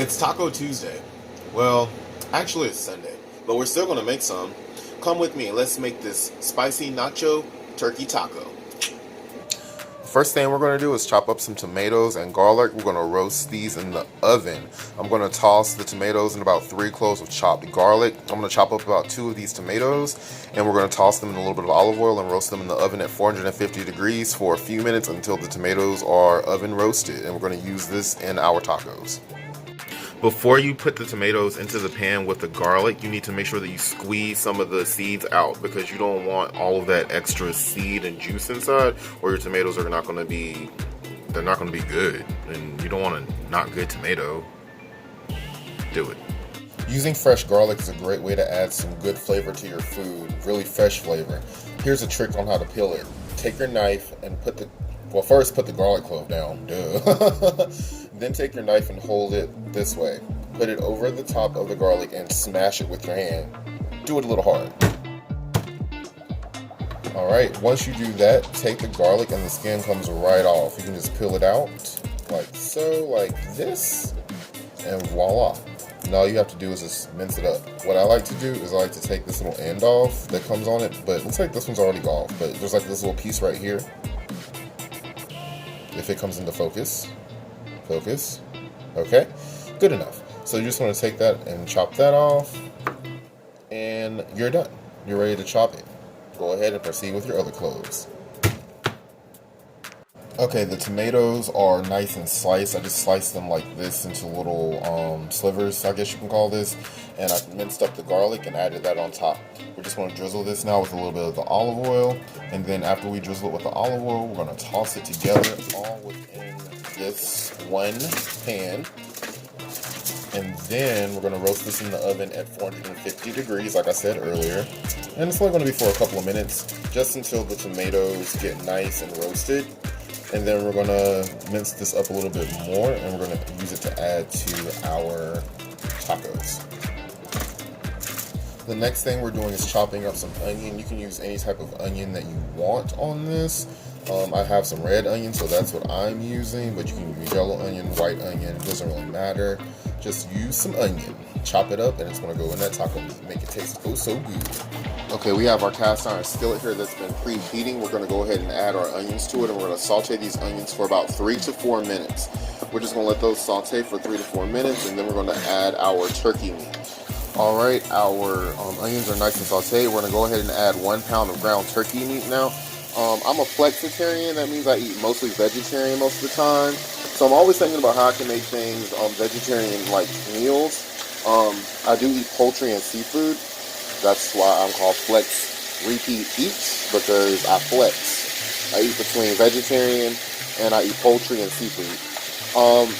It's Taco Tuesday. Well, actually it's Sunday, but we're still gonna make some. Come with me and let's make this spicy nacho turkey taco. First thing we're going to do is chop up some tomatoes and garlic. We're going to roast these in the oven. I'm going to toss the tomatoes in about 3 cloves of chopped garlic. I'm going to chop up about 2 of these tomatoes, and we're going to toss them in a little bit of olive oil and roast them in the oven at 450 degrees for a few minutes until the tomatoes are oven roasted. And we're going to use this in our tacos. Before you put the tomatoes into the pan with the garlic, you need to make sure that you squeeze some of the seeds out because you don't want all of that extra seed and juice inside, or your tomatoes are not going to be, they're not going to be good, and you don't want a not good tomato. Do it. Using fresh garlic is a great way to add some good flavor to your food, really fresh flavor. Here's a trick on how to peel it. Take your knife and first put the garlic clove down, duh. Then take your knife and hold it this way. Put it over the top of the garlic and smash it with your hand. Do it a little hard. Alright, once you do that, take the garlic and the skin comes right off. You can just peel it out, like so, like this, and voila. And all you have to do is just mince it up. What I like to do is I like to take this little end off that comes on it, but it looks like this one's already off, but there's like this little piece right here. If it comes into focus. Focus. Okay, good enough. So you just want to take that and chop that off, and you're done. You're ready to chop it. Go ahead and proceed with your other cloves. Okay, the tomatoes are nice and sliced. I just sliced them like this into little slivers, I guess you can call this. And I minced up the garlic and added that on top. We just want to drizzle this now with a little bit of the olive oil. And then after we drizzle it with the olive oil, we're going to toss it together all within this one pan. And then we're going to roast this in the oven at 450 degrees, like I said earlier. And it's only going to be for a couple of minutes, just until the tomatoes get nice and roasted. And then we're going to mince this up a little bit more, and we're going to use it to add to our tacos. The next thing we're doing is chopping up some onion. You can use any type of onion that you want on this. I have some red onion, so that's what I'm using, but you can use yellow onion, white onion, it doesn't really matter. Just use some onion, chop it up, and it's going to go in that taco meat, make it taste oh so good. Okay, we have our cast iron skillet here that's been preheating. We're going to go ahead and add our onions to it, and we're going to saute these onions for about 3 to 4 minutes. We're just going to let those saute for 3 to 4 minutes, and then we're going to add our turkey meat. Alright, our onions are nice and sauteed. We're going to go ahead and add 1 pound of ground turkey meat now. I'm a flexitarian. That means I eat mostly vegetarian most of the time. So I'm always thinking about how I can make things vegetarian-like meals. I do eat poultry and seafood. That's why I'm called Flex Repeat Eats, because I flex. I eat between vegetarian and I eat poultry and seafood.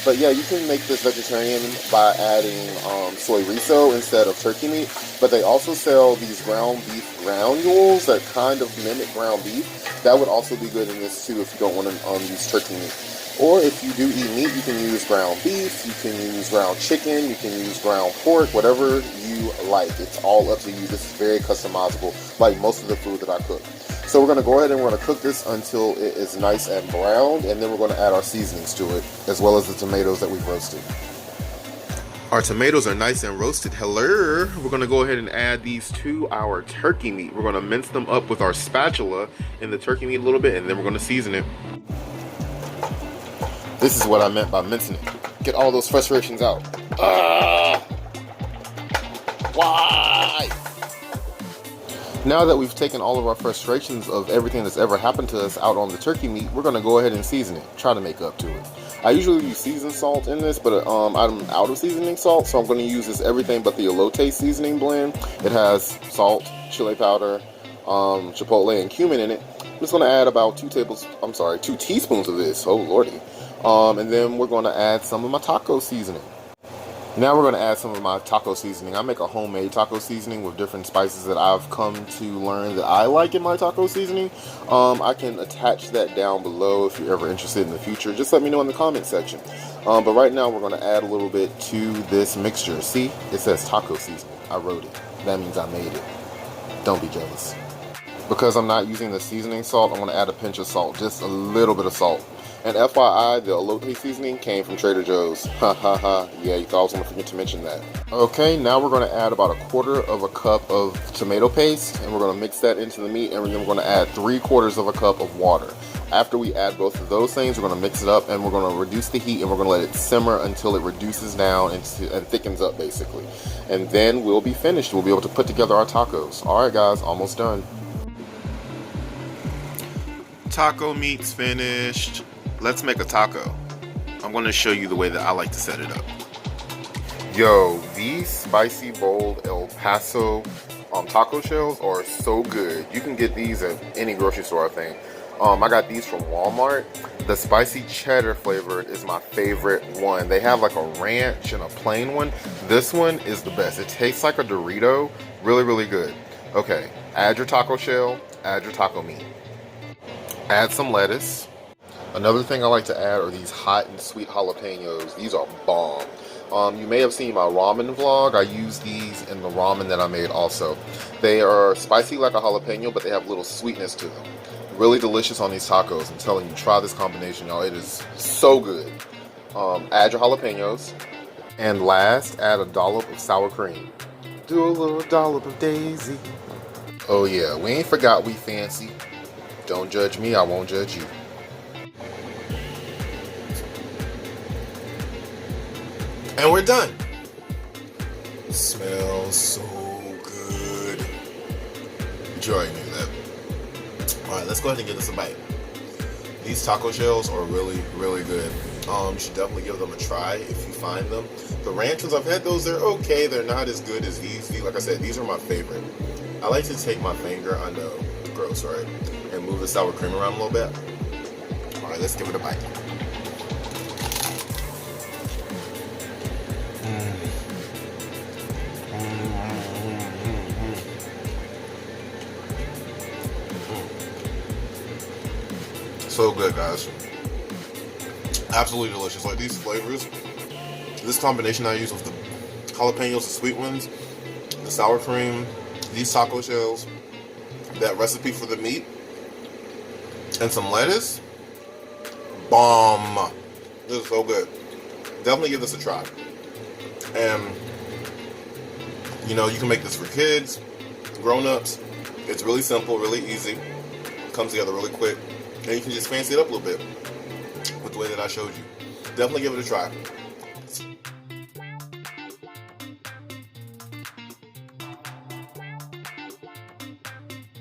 But yeah, you can make this vegetarian by adding soy riso instead of turkey meat. But they also sell these ground beef granules that kind of mimic ground beef. That would also be good in this too if you don't want to use turkey meat. Or if you do eat meat, you can use ground beef, you can use ground chicken, you can use ground pork, whatever you like. It's all up to you. This is very customizable, like most of the food that I cook. So we're going to go ahead and we're going to cook this until it is nice and browned, and then we're going to add our seasonings to it, as well as the tomatoes that we've roasted. Our tomatoes are nice and roasted. Hello. We're going to go ahead and add these to our turkey meat. We're going to mince them up with our spatula in the turkey meat a little bit, and then we're going to season it. This is what I meant by mincing it. Get all those frustrations out. Why? Now that we've taken all of our frustrations of everything that's ever happened to us out on the turkey meat, we're going to go ahead and season it. Try to make up to it. I usually use seasoned salt in this, but I'm out of seasoning salt, so I'm going to use this everything but the elote seasoning blend. It has salt, chili powder, chipotle, and cumin in it. I'm just going to add about 2 teaspoons of this. Oh, lordy. And then we're going to add some of my taco seasoning. Now we're going to add some of my taco seasoning. I make a homemade taco seasoning with different spices that I've come to learn that I like in my taco seasoning. I can attach that down below if you're ever interested in the future. Just let me know in the comment section. But right now we're going to add a little bit to this mixture. See, it says taco seasoning. I wrote it. That means I made it. Don't be jealous. Because I'm not using the seasoning salt, I'm going to add a pinch of salt. Just a little bit of salt. And FYI, the elote seasoning came from Trader Joe's. Ha ha ha. Yeah, you thought I was going to forget to mention that. Okay, now we're going to add about 1/4 of a cup of tomato paste, and we're going to mix that into the meat, and then we're going to add 3/4 of a cup of water. After we add both of those things, we're going to mix it up, and we're going to reduce the heat, and we're going to let it simmer until it reduces down and thickens up, basically. And then we'll be finished. We'll be able to put together our tacos. All right, guys, almost done. Taco meat's finished. Let's make a taco. I'm going to show you the way that I like to set it up. Yo, these spicy bold El Paso taco shells are so good. You can get these at any grocery store, I think. I got these from Walmart. The spicy cheddar flavor is my favorite one. They have like a ranch and a plain one. This one is the best. It tastes like a Dorito. Really, really good. Okay, add your taco shell, add your taco meat. Add some lettuce. Another thing I like to add are these hot and sweet jalapenos. These are bomb. You may have seen my ramen vlog. I use these in the ramen that I made also. They are spicy like a jalapeno, but they have a little sweetness to them. Really delicious on these tacos. I'm telling you, try this combination, y'all. It is so good. Add your jalapenos. And last, add a dollop of sour cream. Do a little dollop of Daisy. Oh yeah, we ain't forgot we fancy. Don't judge me, I won't judge you. And we're done. Smells so good. Joy knew that. Alright, let's go ahead and give this a bite. These taco shells are really, really good. You should definitely give them a try if you find them. The ranch ones, I've had those, they're okay. They're not as good as these. Like I said, these are my favorite. I like to take my finger, I know, gross, right? And move the sour cream around a little bit. Alright, let's give it a bite. So good, guys. Absolutely delicious. Like these flavors, this combination I use with the jalapenos, the sweet ones, the sour cream, these taco shells, that recipe for the meat, and some lettuce. Bomb. This is so good. Definitely give this a try. And you know, you can make this for kids, grown-ups. It's really simple, really easy. Comes together really quick. And you can just fancy it up a little bit with the way that I showed you. Definitely give it a try.